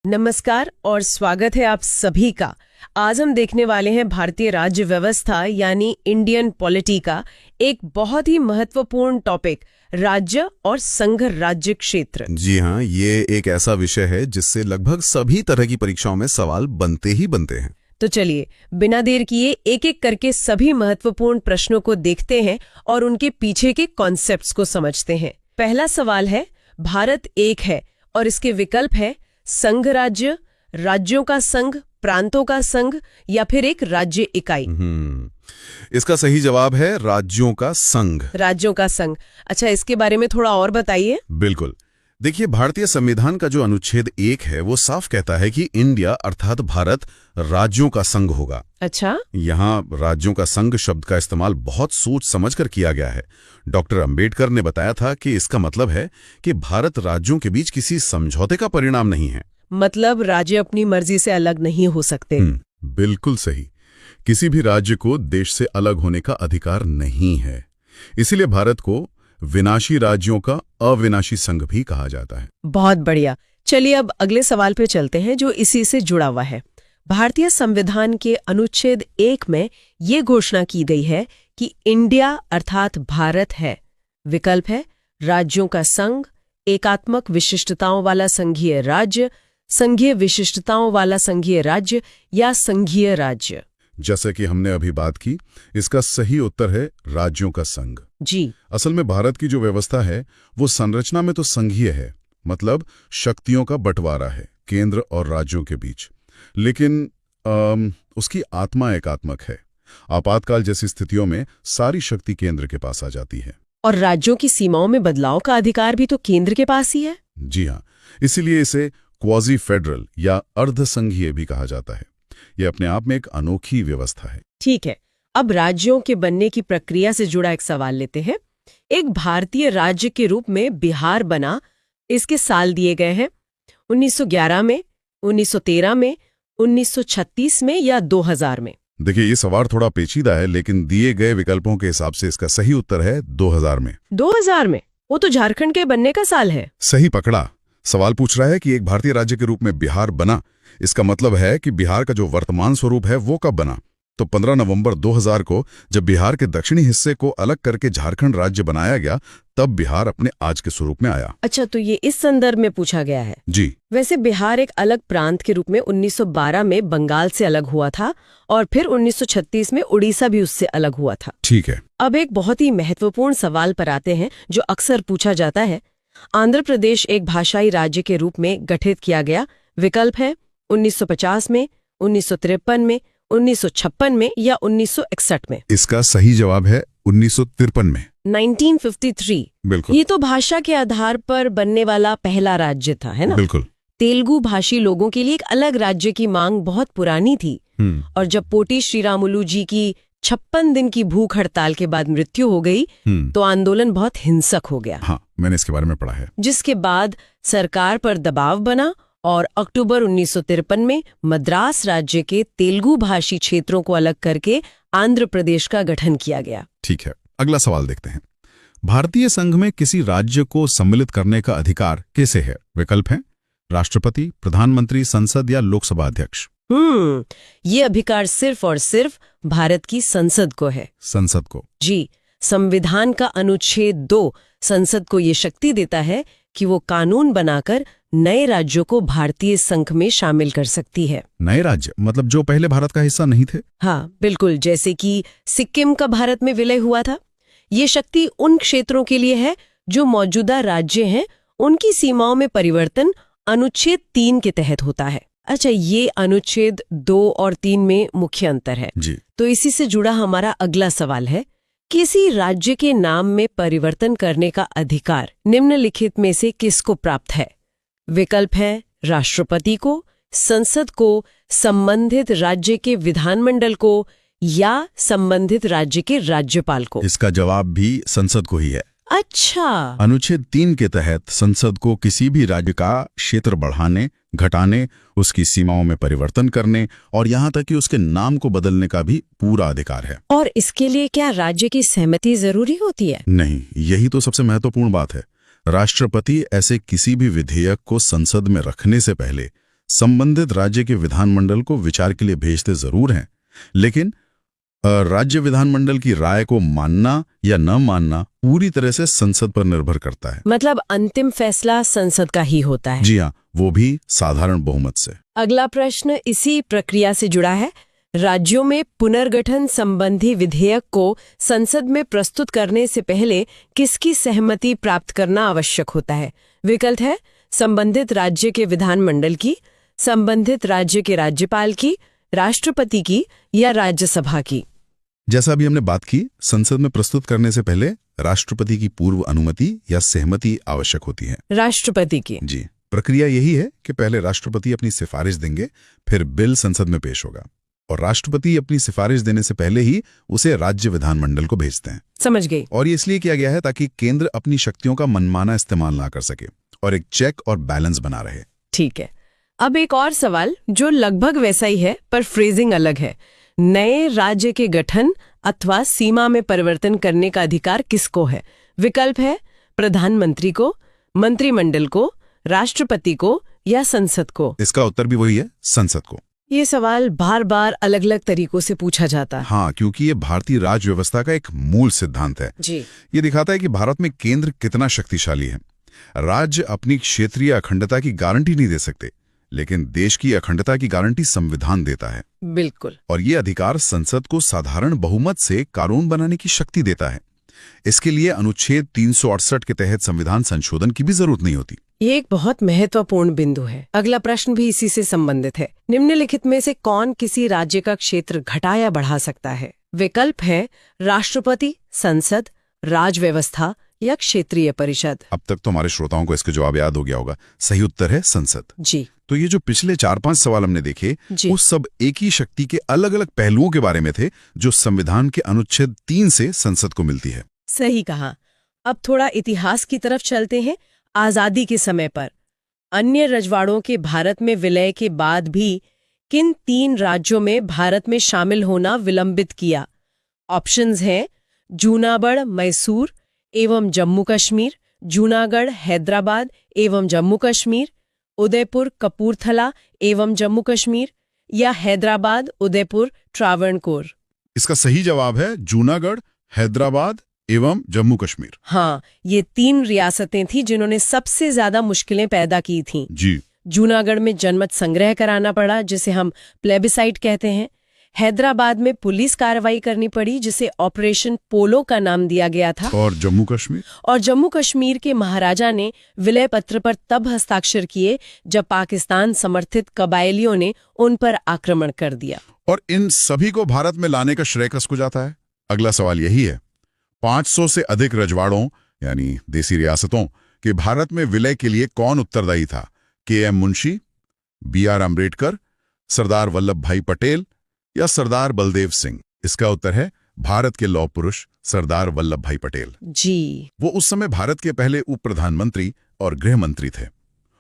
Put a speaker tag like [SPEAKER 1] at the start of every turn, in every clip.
[SPEAKER 1] नमस्कार और स्वागत है आप सभी का। आज हम देखने वाले हैं भारतीय राज्य व्यवस्था यानी इंडियन पॉलिटी का एक बहुत ही महत्वपूर्ण टॉपिक, राज्य और संघ राज्य क्षेत्र।
[SPEAKER 2] जी हाँ, ये एक ऐसा विषय है जिससे लगभग सभी तरह की परीक्षाओं में सवाल बनते ही बनते हैं।
[SPEAKER 1] तो चलिए बिना देर किए एक एक करके सभी महत्वपूर्ण प्रश्नों को देखते हैं और उनके पीछे के कॉन्सेप्ट्स को समझते हैं। पहला सवाल है, भारत एक है और इसके विकल्प है संघ राज्य, राज्यों का संघ, प्रांतों का संघ या फिर एक राज्य इकाई।
[SPEAKER 2] इसका सही जवाब है राज्यों का संघ।
[SPEAKER 1] राज्यों का संघ। अच्छा, इसके बारे में थोड़ा और बताइए।
[SPEAKER 2] बिल्कुल, देखिए भारतीय संविधान का जो अनुच्छेद 1 है वो साफ कहता है कि इंडिया अर्थात भारत राज्यों का संघ होगा।
[SPEAKER 1] अच्छा,
[SPEAKER 2] यहाँ राज्यों का संघ शब्द का इस्तेमाल बहुत सोच समझकर किया गया है। डॉक्टर अंबेडकर ने बताया था कि इसका मतलब है कि भारत राज्यों के बीच किसी समझौते का परिणाम नहीं है।
[SPEAKER 1] मतलब राज्य अपनी मर्जी से अलग नहीं हो सकते।
[SPEAKER 2] बिल्कुल सही। किसी भी राज्य को देश से अलग होने का अधिकार नहीं है। इसीलिए भारत को विनाशी राज्यों का अविनाशी संघ भी कहा जाता है।
[SPEAKER 1] बहुत बढ़िया। चलिए अब अगले सवाल पे चलते हैं जो इसी से जुड़ा हुआ है। भारतीय संविधान के अनुच्छेद 1 में ये घोषणा की गई है कि इंडिया अर्थात भारत है। विकल्प है राज्यों का संघ, एकात्मक विशिष्टताओं वाला संघीय राज्य, संघीय विशिष्टताओं वाला संघीय राज्य या संघीय राज्य।
[SPEAKER 2] जैसे कि हमने अभी बात की, इसका सही उत्तर है राज्यों का संघ।
[SPEAKER 1] जी,
[SPEAKER 2] असल में भारत की जो व्यवस्था है वो संरचना में तो संघीय है, मतलब शक्तियों का बंटवारा है केंद्र और राज्यों के बीच, लेकिन उसकी आत्मा एकात्मक है। आपातकाल जैसी स्थितियों में सारी शक्ति केंद्र के पास आ जाती है।
[SPEAKER 1] और राज्यों की सीमाओं में बदलाव का अधिकार भी तो केंद्र के पास ही है।
[SPEAKER 2] जी हाँ, इसीलिए इसे क्वाजी फेडरल या अर्ध संघीय भी कहा जाता है। यह अपने आप में एक अनोखी व्यवस्था है।
[SPEAKER 1] ठीक है, अब राज्यों के बनने की प्रक्रिया से जुड़ा एक सवाल लेते हैं। एक भारतीय राज्य के रूप में बिहार बना, इसके साल दिए गए हैं 1911 में, 1913 में, 1936 में या 2000 में।
[SPEAKER 2] देखिए ये सवाल थोड़ा पेचीदा है, लेकिन दिए गए विकल्पों के हिसाब से इसका सही उत्तर है 2000 में।
[SPEAKER 1] 2000 में? वो तो झारखंड के बनने का साल है।
[SPEAKER 2] सही पकड़ा। सवाल पूछ रहा है कि एक भारतीय राज्य के रूप में बिहार बना, इसका मतलब है कि बिहार का जो वर्तमान स्वरूप है वो कब बना। तो 15 नवंबर 2000 को जब बिहार के दक्षिणी हिस्से को अलग करके झारखंड राज्य बनाया गया, तब बिहार अपने आज के स्वरूप में आया।
[SPEAKER 1] अच्छा, तो ये इस संदर्भ में पूछा गया है।
[SPEAKER 2] जी।
[SPEAKER 1] वैसे बिहार एक अलग प्रांत के रूप में 1912 में बंगाल से अलग हुआ था और फिर 1936 में उड़ीसा भी उससे अलग हुआ था।
[SPEAKER 2] ठीक है।
[SPEAKER 1] अब एक बहुत ही महत्वपूर्ण सवाल पर आते हैं जो अक्सर पूछा जाता है। आंध्र प्रदेश एक भाषाई राज्य के रूप में गठित किया गया। विकल्प है 1950 में, 1953 में, 1956 में या 1961 में।
[SPEAKER 2] इसका सही जवाब है 1953 में।
[SPEAKER 1] 1953।
[SPEAKER 2] बिल्कुल।
[SPEAKER 1] ये तो भाषा के आधार पर बनने वाला पहला राज्य था, है ना?
[SPEAKER 2] बिल्कुल।
[SPEAKER 1] तेलुगु भाषी लोगों के लिए एक अलग राज्य की मांग बहुत पुरानी थी और जब पोटी श्रीरामुलु जी की 56 दिन की भूख हड़ताल के बाद मृत्यु हो गई तो आंदोलन बहुत हिंसक हो गया।
[SPEAKER 2] हाँ, मैंने इसके बारे में पढ़ा है।
[SPEAKER 1] जिसके बाद सरकार पर दबाव बना और अक्टूबर 1953 में मद्रास राज्य के तेलुगु भाषी क्षेत्रों को अलग करके आंध्र प्रदेश का गठन किया गया।
[SPEAKER 2] ठीक है, अगला सवाल देखते हैं। भारतीय संघ में किसी राज्य को सम्मिलित करने का अधिकार किसे है? विकल्प है राष्ट्रपति, प्रधानमंत्री, संसद या लोकसभा अध्यक्ष।
[SPEAKER 1] ये अधिकार सिर्फ और सिर्फ भारत की संसद को है।
[SPEAKER 2] संसद को?
[SPEAKER 1] जी, संविधान का अनुच्छेद 2 संसद को ये शक्ति देता है कि वो कानून बनाकर नए राज्यों को भारतीय संघ में शामिल कर सकती है।
[SPEAKER 2] नए राज्य मतलब जो पहले भारत का हिस्सा नहीं थे?
[SPEAKER 1] हाँ बिल्कुल, जैसे कि सिक्किम का भारत में विलय हुआ था। ये शक्ति उन क्षेत्रों के लिए है जो मौजूदा राज्य हैं, उनकी सीमाओं में परिवर्तन अनुच्छेद 3 के तहत होता है। अच्छा, ये अनुच्छेद 2 और 3 में मुख्य अंतर है।
[SPEAKER 2] जी।
[SPEAKER 1] तो इसी से जुड़ा हमारा अगला सवाल है, किसी राज्य के नाम में परिवर्तन करने का अधिकार निम्नलिखित में से किसको प्राप्त है? विकल्प है राष्ट्रपति को, संसद को, संबंधित राज्य के विधानमंडल को या संबंधित राज्य के राज्यपाल को।
[SPEAKER 2] इसका जवाब भी संसद को ही है।
[SPEAKER 1] अच्छा।
[SPEAKER 2] अनुच्छेद 3 के तहत संसद को किसी भी राज्य का क्षेत्र बढ़ाने, घटाने, उसकी सीमाओं में परिवर्तन करने और यहाँ तक कि उसके नाम को बदलने का भी पूरा अधिकार है।
[SPEAKER 1] और इसके लिए क्या राज्य की सहमति जरूरी होती है?
[SPEAKER 2] नहीं, यही तो सबसे महत्वपूर्ण बात है। राष्ट्रपति ऐसे किसी भी विधेयक को संसद में रखने से पहले संबंधित राज्य के विधानमंडल को विचार के लिए भेजते जरूर हैं, लेकिन राज्य विधानमंडल की राय को मानना या न मानना पूरी तरह से संसद पर निर्भर करता है।
[SPEAKER 1] मतलब अंतिम फैसला संसद का ही होता है।
[SPEAKER 2] जी हाँ, वो भी साधारण बहुमत से।
[SPEAKER 1] अगला प्रश्न इसी प्रक्रिया से जुड़ा है। राज्यों में पुनर्गठन संबंधी विधेयक को संसद में प्रस्तुत करने से पहले किसकी सहमति प्राप्त करना आवश्यक होता है? विकल्प है संबंधित राज्य के विधानमंडल की, संबंधित राज्य के राज्यपाल की, राष्ट्रपति की या राज्यसभा की।
[SPEAKER 2] जैसा अभी हमने बात की, संसद में प्रस्तुत करने से पहले राष्ट्रपति की पूर्व अनुमति या सहमति आवश्यक होती है।
[SPEAKER 1] राष्ट्रपति की।
[SPEAKER 2] जी, प्रक्रिया यही है कि पहले राष्ट्रपति अपनी सिफारिश देंगे, फिर बिल संसद में पेश होगा और राष्ट्रपति अपनी सिफारिश देने से पहले ही उसे राज्य विधानमंडल को भेजते हैं।
[SPEAKER 1] समझ गई।
[SPEAKER 2] और ये इसलिए किया गया है ताकि केंद्र अपनी शक्तियों का मनमाना इस्तेमाल ना कर सके और एक चेक और बैलेंस बना रहे।
[SPEAKER 1] ठीक है। अब एक और सवाल जो लगभग वैसा ही है पर फ्रेजिंग अलग है। नए राज्य के गठन अथवा सीमा में परिवर्तन करने का अधिकार किसको है? विकल्प है प्रधानमंत्री को, मंत्रिमंडल को, राष्ट्रपति को या संसद को।
[SPEAKER 2] इसका उत्तर भी वही है, संसद को।
[SPEAKER 1] ये सवाल बार बार अलग अलग तरीकों से पूछा जाता है।
[SPEAKER 2] हाँ, क्योंकि ये भारतीय राज्य व्यवस्था का एक मूल सिद्धांत है।
[SPEAKER 1] जी।
[SPEAKER 2] ये दिखाता है कि भारत में केंद्र कितना शक्तिशाली है। राज्य अपनी क्षेत्रीय अखंडता की गारंटी नहीं दे सकते, लेकिन देश की अखंडता की गारंटी संविधान देता है।
[SPEAKER 1] बिल्कुल।
[SPEAKER 2] और ये अधिकार संसद को साधारण बहुमत से कानून बनाने की शक्ति देता है। इसके लिए अनुच्छेद 368 के तहत संविधान संशोधन की भी जरूरत नहीं होती।
[SPEAKER 1] ये एक बहुत महत्वपूर्ण बिंदु है। अगला प्रश्न भी इसी से संबंधित है। निम्नलिखित में से कौन किसी राज्य का क्षेत्र घटा या बढ़ा सकता है? विकल्प है राष्ट्रपति, संसद, राज व्यवस्था या क्षेत्रीय परिषद।
[SPEAKER 2] अब तक तो हमारे श्रोताओं को इसका जवाब याद हो गया होगा। सही उत्तर है संसद।
[SPEAKER 1] जी।
[SPEAKER 2] तो ये जो पिछले 4-5 सवाल हमने देखे, वो सब एक ही शक्ति के अलग अलग पहलुओं के बारे में थे जो संविधान के अनुच्छेद 3 से संसद को मिलती है।
[SPEAKER 1] सही कहा। अब थोड़ा इतिहास की तरफ चलते हैं। आजादी के समय पर अन्य रजवाड़ों के भारत में विलय के बाद भी किन 3 राज्यों में भारत में शामिल होना विलंबित किया? ऑप्शंस हैं जूनागढ़, मैसूर एवं जम्मू कश्मीर, जूनागढ़, हैदराबाद एवं जम्मू कश्मीर, उदयपुर, कपूरथला एवं जम्मू कश्मीर या हैदराबाद, उदयपुर, ट्रावणकोर।
[SPEAKER 2] इसका सही जवाब है जूनागढ़, हैदराबाद एवं जम्मू कश्मीर।
[SPEAKER 1] हाँ, ये 3 रियासतें थी जिन्होंने सबसे ज्यादा मुश्किलें पैदा की थीं।
[SPEAKER 2] जी।
[SPEAKER 1] जूनागढ़ में जनमत संग्रह कराना पड़ा, जिसे हम प्लेबिसाइट कहते हैं। हैदराबाद में पुलिस कार्रवाई करनी पड़ी, जिसे ऑपरेशन पोलो का नाम दिया गया था।
[SPEAKER 2] और जम्मू कश्मीर
[SPEAKER 1] के महाराजा ने विलय पत्र पर तब हस्ताक्षर किए जब पाकिस्तान समर्थित कबायलियों ने उन पर आक्रमण कर दिया।
[SPEAKER 2] और इन सभी को भारत में लाने का श्रेय किसको जाता है? अगला सवाल यही है। 500 से अधिक रजवाड़ों यानी देसी रियासतों के भारत में विलय के लिए कौन उत्तरदायी था? के.एम. मुंशी, बी.आर. अम्बेडकर, सरदार वल्लभ भाई पटेल या सरदार बलदेव सिंह? इसका उत्तर है भारत के लौह पुरुष सरदार वल्लभ भाई पटेल।
[SPEAKER 1] जी।
[SPEAKER 2] वो उस समय भारत के पहले उप प्रधानमंत्री और गृह मंत्री थे।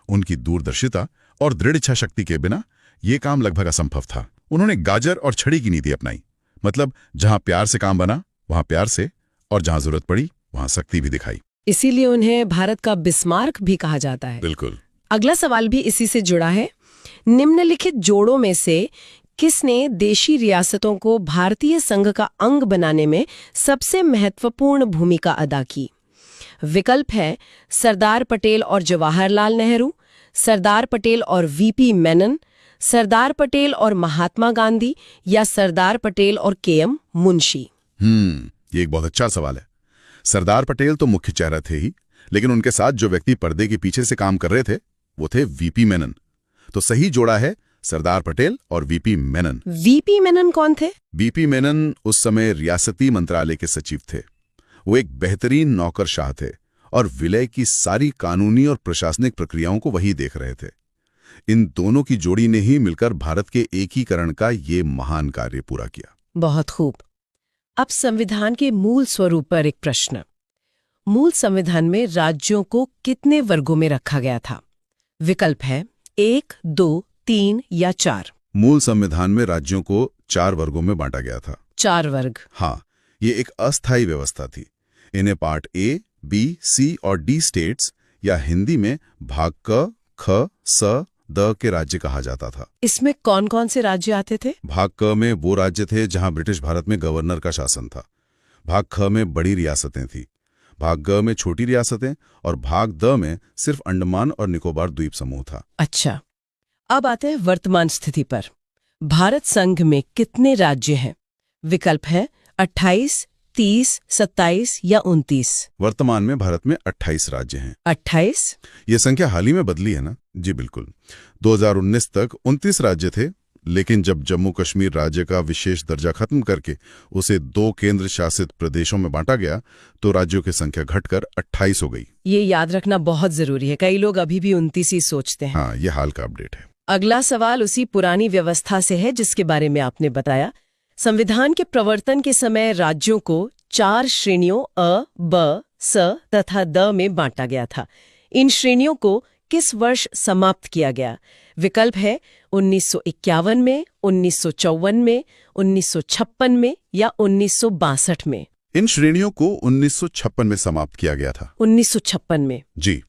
[SPEAKER 2] उनकी दूरदर्शिता और दृढ़ इच्छा शक्ति के बिना ये काम लगभग असंभव था। उन्होंने गाजर और छड़ी की नीति अपनाई, मतलब जहां प्यार से काम बना वहां प्यार से, और जहां जरूरत पड़ी वहां शक्ति भी दिखाई।
[SPEAKER 1] इसीलिए उन्हें भारत का बिस्मार्क भी कहा जाता है।
[SPEAKER 2] बिल्कुल।
[SPEAKER 1] अगला सवाल भी इसी से जुड़ा है। निम्नलिखित जोड़ों में से किसने देशी रियासतों को भारतीय संघ का अंग बनाने में सबसे महत्वपूर्ण भूमिका अदा की? विकल्प है सरदार पटेल और जवाहरलाल नेहरू, सरदार पटेल और वीपी मेनन, सरदार पटेल और महात्मा गांधी या सरदार पटेल और के.एम. मुंशी।
[SPEAKER 2] ये एक बहुत अच्छा सवाल है। सरदार पटेल तो मुख्य चेहरा थे ही, लेकिन उनके साथ जो व्यक्ति पर्दे के पीछे से काम कर रहे थे वो थे वीपी मेनन। तो सही जोड़ा है सरदार पटेल और वीपी मेनन।
[SPEAKER 1] वीपी मेनन कौन थे?
[SPEAKER 2] वीपी मेनन उस समय रियासती मंत्रालय के सचिव थे। वो एक बेहतरीन नौकरशाह थे और विलय की सारी कानूनी और प्रशासनिक प्रक्रियाओं को वही देख रहे थे। इन दोनों की जोड़ी ने ही मिलकर भारत के एकीकरण का ये महान कार्य पूरा किया।
[SPEAKER 1] बहुत खूब। अब संविधान के मूल स्वरूप पर एक प्रश्न। मूल संविधान में राज्यों को कितने वर्गों में रखा गया था? विकल्प है 1, 2, 3 या 4।
[SPEAKER 2] मूल संविधान में राज्यों को 4 वर्गों में बांटा गया था।
[SPEAKER 1] 4 वर्ग?
[SPEAKER 2] हाँ, ये एक अस्थायी व्यवस्था थी। इन्हें पार्ट ए, बी, सी और डी स्टेट्स या हिंदी में भाग क, ख, स, द के राज्य कहा जाता था।
[SPEAKER 1] इसमें कौन कौन से राज्य आते थे?
[SPEAKER 2] भाग क में वो राज्य थे जहां ब्रिटिश भारत में गवर्नर का शासन था। भाग ख में बड़ी रियासतें थी। भाग ग में छोटी रियासतें और भाग द में सिर्फ अंडमान और निकोबार द्वीप समूह था।
[SPEAKER 1] अच्छा, अब आते हैं वर्तमान स्थिति पर। भारत संघ में कितने राज्य हैं? विकल्प है 28, 30, 27 या 29।
[SPEAKER 2] वर्तमान में भारत में 28 राज्य हैं।
[SPEAKER 1] 28?
[SPEAKER 2] ये संख्या हाल ही में बदली है ना? जी बिल्कुल। 2019 तक 29 राज्य थे, लेकिन जब जम्मू कश्मीर राज्य का विशेष दर्जा खत्म करके उसे 2 केंद्र शासित प्रदेशों में बांटा गया तो राज्यों की संख्या घटकर 28 हो गई।
[SPEAKER 1] ये याद रखना बहुत जरूरी है, कई लोग अभी भी 29 ही सोचते हैं।
[SPEAKER 2] हाँ, ये हाल का अपडेट है।
[SPEAKER 1] अगला सवाल उसी पुरानी व्यवस्था से है जिसके बारे में आपने बताया। संविधान के प्रवर्तन के समय राज्यों को 4 श्रेणियों अ, ब, स तथा द में बांटा गया था। इन श्रेणियों को किस वर्ष समाप्त किया गया? विकल्प है 1951 में, 1954 में, 1956 में या 1962 में।
[SPEAKER 2] इन श्रेणियों को 1956 में समाप्त किया गया था।
[SPEAKER 1] 1956 में?
[SPEAKER 2] जी,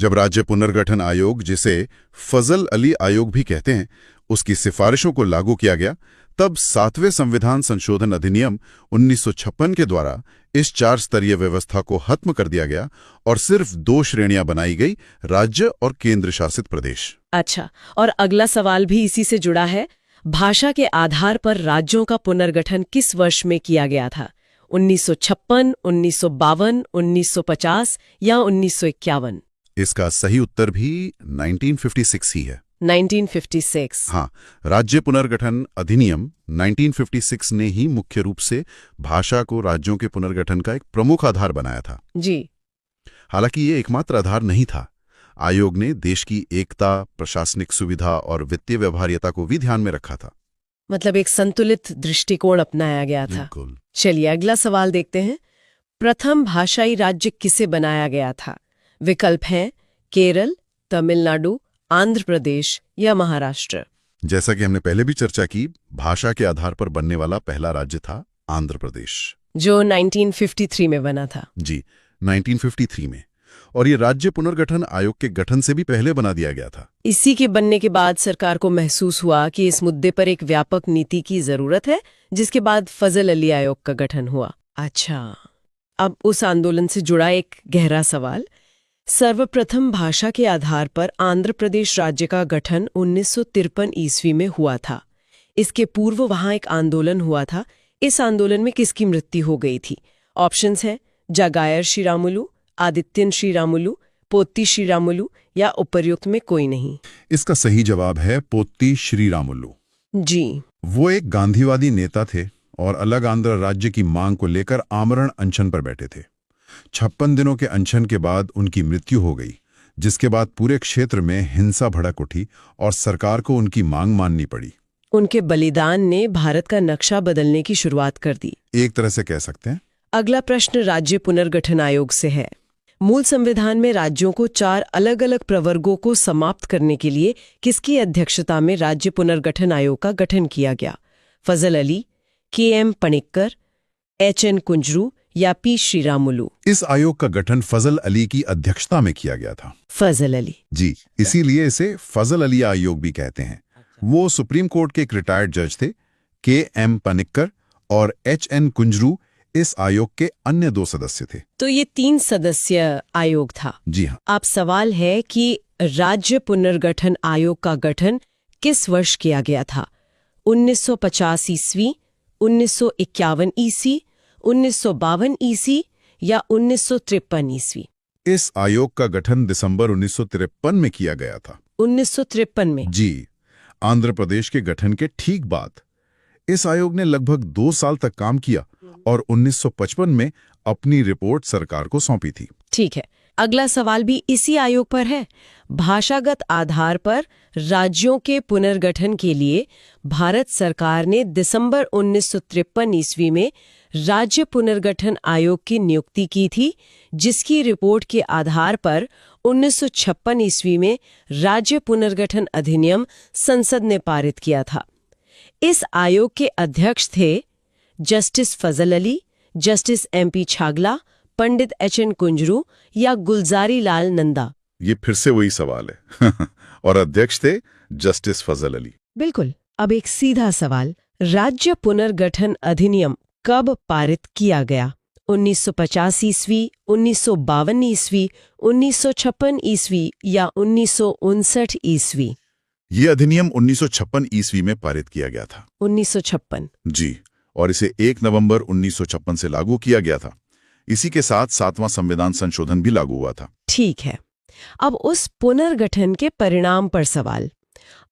[SPEAKER 2] जब राज्य पुनर्गठन आयोग, जिसे फजल अली आयोग भी कहते हैं, उसकी सिफारिशों को लागू किया गया, तब 7वें संविधान संशोधन अधिनियम 1956 के द्वारा इस 4 स्तरीय व्यवस्था को खत्म कर दिया गया और सिर्फ 2 श्रेणियां बनाई गई, राज्य और केंद्र शासित प्रदेश।
[SPEAKER 1] अच्छा, और अगला सवाल भी इसी से जुड़ा है। भाषा के आधार पर राज्यों का पुनर्गठन किस वर्ष में किया गया था? 1956, 1952, 1950 या 1951?
[SPEAKER 2] इसका सही उत्तर भी 1956 ही है।
[SPEAKER 1] 1956?
[SPEAKER 2] हाँ, राज्य पुनर्गठन अधिनियम 1956 ने ही मुख्य रूप से भाषा को राज्यों के पुनर्गठन का एक प्रमुख आधार बनाया था।
[SPEAKER 1] जी।
[SPEAKER 2] हालांकि ये एकमात्र आधार नहीं था। आयोग ने देश की एकता, प्रशासनिक सुविधा और वित्तीय व्यवहार्यता को भी ध्यान में रखा था।
[SPEAKER 1] मतलब एक संतुलित दृष्टिकोण अपनाया गया था।
[SPEAKER 2] बिल्कुल।
[SPEAKER 1] चलिए अगला सवाल देखते हैं। प्रथम भाषाई राज्य किसे बनाया गया था? विकल्प हैं केरल, तमिलनाडु, आंध्र प्रदेश या महाराष्ट्र।
[SPEAKER 2] जैसा कि हमने पहले भी चर्चा की, भाषा के आधार पर बनने वाला पहला राज्य था आंध्र प्रदेश,
[SPEAKER 1] जो 1953 में बना था।
[SPEAKER 2] जी, 1953 में। और ये राज्य पुनर्गठन आयोग के गठन से भी पहले बना दिया गया था।
[SPEAKER 1] इसी के बनने के बाद सरकार को महसूस हुआ कि इस मुद्दे पर एक व्यापक नीति की जरूरत है, जिसके बाद फजल अली आयोग का गठन हुआ। अच्छा, अब उस आंदोलन से जुड़ा एक गहरा सवाल। सर्वप्रथम भाषा के आधार पर आंध्र प्रदेश राज्य का गठन 1953 ईस्वी में हुआ था। इसके पूर्व वहां एक आंदोलन हुआ था। इस आंदोलन में किसकी मृत्यु हो गई थी? ऑप्शंस हैं जागायर श्रीरामुलु, आदित्यन श्रीरामुलु, पोत्ती श्रीरामुलु या उपर्युक्त में कोई नहीं।
[SPEAKER 2] इसका सही जवाब है पोत्ती श्रीरामुलु।
[SPEAKER 1] जी।
[SPEAKER 2] वो एक गांधीवादी नेता थे और अलग आंध्र राज्य की मांग को लेकर आमरण अनशन पर बैठे थे। 56 दिनों के अनशन के बाद उनकी मृत्यु हो गई, जिसके बाद पूरे क्षेत्र में हिंसा भड़क उठी और सरकार को उनकी मांग माननी पड़ी।
[SPEAKER 1] उनके बलिदान ने भारत का नक्शा बदलने की शुरुआत कर दी,
[SPEAKER 2] एक तरह से कह सकते हैं।
[SPEAKER 1] अगला प्रश्न राज्य पुनर्गठन आयोग से है। मूल संविधान में राज्यों को 4 अलग अलग प्रवर्गों को समाप्त करने के लिए किसकी अध्यक्षता में राज्य पुनर्गठन आयोग का गठन किया गया? फजल अली, के.एम. पणिक्कर, एच.एन. कुंजरू या पी. श्रीरामुलु?
[SPEAKER 2] इस आयोग का गठन फजल अली की अध्यक्षता में किया गया था।
[SPEAKER 1] फजल अली?
[SPEAKER 2] जी, इसीलिए इसे फजल अली आयोग भी कहते हैं। वो सुप्रीम कोर्ट के एक रिटायर्ड जज थे। के.एम. पणिक्कर और एच.एन. कुंजरू इस आयोग के अन्य 2 सदस्य थे।
[SPEAKER 1] तो ये 3 सदस्य आयोग था।
[SPEAKER 2] जी हाँ।
[SPEAKER 1] अब सवाल है कि राज्य पुनर्गठन आयोग का गठन किस वर्ष किया गया था? 1950 ईस्वी, 1951 ईस्वी, 1952 ईस्वी या 1953 ईस्वी?
[SPEAKER 2] इस आयोग का गठन दिसंबर 1953 में किया गया था।
[SPEAKER 1] 1953 में?
[SPEAKER 2] जी, आंध्र प्रदेश के गठन के ठीक बाद। इस आयोग ने लगभग 2 साल तक काम किया और 1955 में अपनी रिपोर्ट सरकार को सौंपी थी।
[SPEAKER 1] ठीक है, अगला सवाल भी इसी आयोग पर है। भाषागत आधार पर राज्यों के पुनर्गठन के लिए भारत सरकार ने दिसंबर 1953 ईस्वी में राज्य पुनर्गठन आयोग की नियुक्ति की थी, जिसकी रिपोर्ट के आधार पर 1956 ईस्वी में राज्य पुनर्गठन अधिनियम संसद ने पारित किया था। इस आयोग के अध्यक्ष थे जस्टिस फजल अली, जस्टिस एम.पी. छागला, पंडित एच.एन. कुंजरू या गुलजारी लाल नंदा।
[SPEAKER 2] ये फिर से वही सवाल है और अध्यक्ष थे जस्टिस फजल अली।
[SPEAKER 1] बिल्कुल। अब एक सीधा सवाल, राज्य पुनर्गठन अधिनियम कब पारित किया गया? 1950 ईस्वी, 1952 ईस्वी, 1956 ईस्वी या 1959 ईस्वी?
[SPEAKER 2] ये अधिनियम 1956 ईस्वी में पारित किया गया था।
[SPEAKER 1] 1956।
[SPEAKER 2] जी, और इसे 1 नवंबर 1956 से लागू किया गया था। इसी के साथ 7वां संविधान संशोधन भी लागू हुआ था।
[SPEAKER 1] ठीक है। अब उस पुनर्गठन के परिणाम पर सवाल।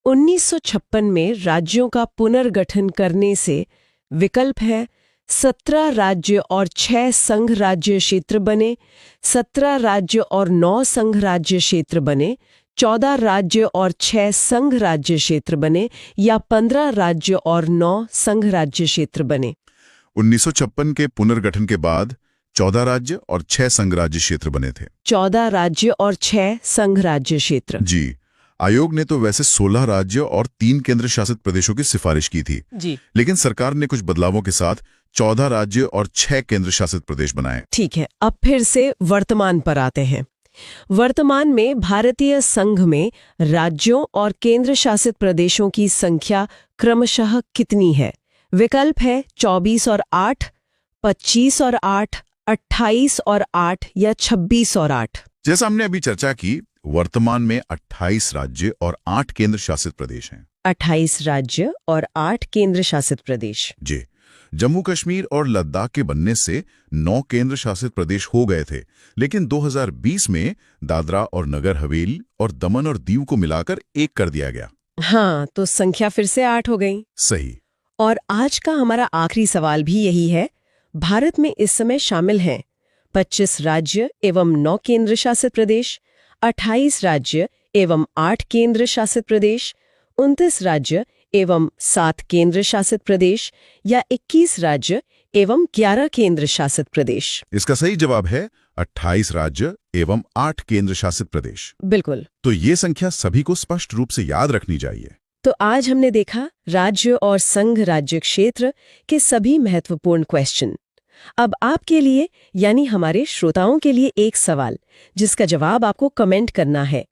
[SPEAKER 1] 1956 में राज्यों का पुनर्गठन करने से विकल्प है 17 राज्य और 6 संघ राज्य क्षेत्र बने, 17 राज्य और 9 संघ राज्य क्षेत्र बने, 14 राज्य और 6 संघ राज्य क्षेत्र बने या 15 राज्य और 9 संघ राज्य क्षेत्र बने।
[SPEAKER 2] 1956 के पुनर्गठन के बाद 14 राज्य और 6 संघ राज्य क्षेत्र बने थे।
[SPEAKER 1] 14 राज्य और 6 संघ राज्य क्षेत्र।
[SPEAKER 2] जी, आयोग ने तो वैसे 16 राज्य और 3 केंद्र शासित प्रदेशों की सिफारिश की थी
[SPEAKER 1] जी,
[SPEAKER 2] लेकिन सरकार ने कुछ बदलावों के साथ 14 राज्य और 6 केंद्र शासित प्रदेश बनाए।
[SPEAKER 1] ठीक है। अब फिर से वर्तमान पर आते हैं। वर्तमान में भारतीय संघ में राज्यों और केंद्र शासित प्रदेशों की संख्या क्रमशः कितनी है? विकल्प है 24 और 8, 25 और 8, 28 और 8 या 26 और 8।
[SPEAKER 2] जैसा हमने अभी चर्चा की, वर्तमान में 28 राज्य और 8 केंद्र शासित प्रदेश हैं।
[SPEAKER 1] 28 राज्य और 8 केंद्र शासित प्रदेश।
[SPEAKER 2] जी, जम्मू कश्मीर और लद्दाख के बनने से 9 केंद्र शासित प्रदेश हो गए थे, लेकिन 2020 में दादरा और नगर हवेली और दमन और दीव को मिलाकर 1 कर दिया गया।
[SPEAKER 1] हाँ, तो संख्या फिर से 8 हो गई।
[SPEAKER 2] सही।
[SPEAKER 1] और आज का हमारा आखिरी सवाल भी यही है। भारत में इस समय शामिल हैं 25 राज्य एवं 9 केंद्र शासित प्रदेश, 28 राज्य एवं 8 केंद्र शासित प्रदेश, 29 राज्य एवं 7 केंद्र शासित प्रदेश या 21 राज्य एवं 11 केंद्र शासित प्रदेश।
[SPEAKER 2] इसका सही जवाब है 28 राज्य एवं 8 केंद्र शासित प्रदेश।
[SPEAKER 1] बिल्कुल।
[SPEAKER 2] तो ये संख्या सभी को स्पष्ट रूप से याद रखनी चाहिए।
[SPEAKER 1] तो आज हमने देखा राज्य और संघ राज्य क्षेत्र के सभी महत्वपूर्ण क्वेश्चन। अब आपके लिए यानी हमारे श्रोताओं के लिए एक सवाल, जिसका जवाब आपको कमेंट करना है।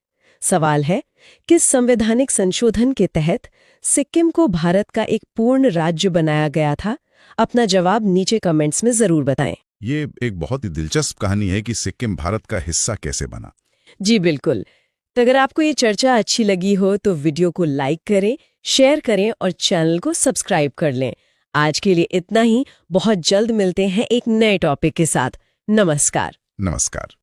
[SPEAKER 1] सवाल है, किस संवैधानिक संशोधन के तहत सिक्किम को भारत का एक पूर्ण राज्य बनाया गया था? अपना जवाब नीचे कमेंट्स में जरूर बताएं।
[SPEAKER 2] ये एक बहुत ही दिलचस्प कहानी है कि सिक्किम भारत का हिस्सा कैसे बना।
[SPEAKER 1] जी बिल्कुल। तो अगर आपको ये चर्चा अच्छी लगी हो तो वीडियो को लाइक करें, शेयर करें और चैनल को सब्सक्राइब कर लें। आज के लिए इतना ही। बहुत जल्द मिलते हैं एक नए टॉपिक के साथ। नमस्कार।
[SPEAKER 2] नमस्कार।